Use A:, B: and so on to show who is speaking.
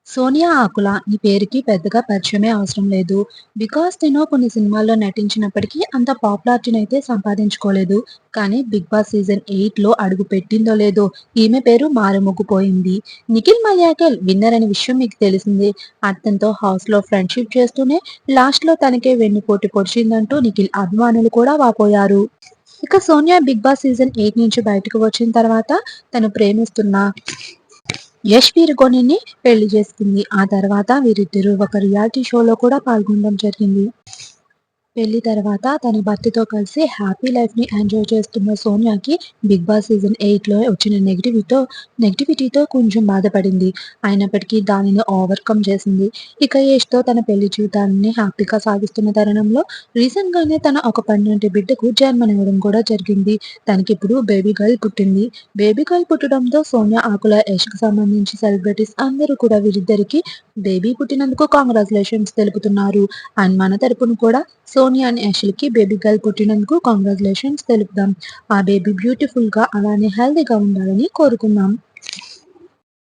A: సోనియా ఆకుల ఈ పేరుకి పెద్దగా పరిచయమే అవసరం లేదు. బికాస్ తిను కొన్ని సినిమాల్లో నటించినప్పటికీ అంత పాపులారిటీనైతే సంపాదించుకోలేదు. కానీ 'బిగ్ బాస్' సీజన్ 8లో అడుగు పెట్టిందో లేదో ఈమె పేరు మారుమోగిపోయింది. నిఖిల్ మల్యాకల్ విన్నర్ అనే విషయం మీకు తెలిసిందే. అతనితో హౌస్‌లో ఫ్రెండ్‌షిప్ చేస్తూనే లాస్ట్‌లో తనకే వెన్నుపోటు పొడిచిందంటూ నిఖిల్ అభిమానులు కూడా వాపోయారు. ఇక సోనియా 'బిగ్ బాస్' సీజన్ 8 నుంచి బయటకు వచ్చిన తర్వాత తను ప్రేమిస్తున్న యష్ వీరగోనిని పెళ్లి చేసుకుంది. ఆ తర్వాత వీరిద్దరూ ఒక రియాలిటీ షోలో కూడా పాల్గొనడం జరిగింది. పెళ్లి తర్వాత తన భర్తతో కలిసి హ్యాపీ లైఫ్‌ని ఎంజాయ్ చేస్తున్న సోనియాకి 'బిగ్ బాస్' సీజన్ 8లో వచ్చిన నెగటివిటీతో కొంచెం బాధపడింది. అయినప్పటికీ దానిని ఓవర్‌కమ్ చేసింది. ఇక యష్‌తో తన పెళ్లి జీవితాన్ని హ్యాపీగా సాగిస్తున్న తరుణంలో రీసెంట్‌గానే తన ఒక పండంటి బిడ్డకు జన్మనివ్వడం కూడా జరిగింది. తనకిప్పుడు బేబీ గర్ల్ పుట్టింది. బేబీ గర్ల్ పుట్టడంతో సోనియా ఆకుల, యష్‌కి సంబంధించి సెలబ్రిటీస్ అందరూ కూడా వీరిద్దరికీ బేబీ పుట్టినందుకు కాంగ్రాచ్యులేషన్స్ తెలుపుతున్నారు. అండ్ మన తరపున కూడా సోనియా అండ్ యష్‌లకి బేబీ గర్ల్ పుట్టినందుకు కాంగ్రాచ్యులేషన్స్ తెలుపుదాం. ఆ బేబీ బ్యూటిఫుల్‌గా అలానే హెల్తీగా ఉండాలని కోరుకుందాం.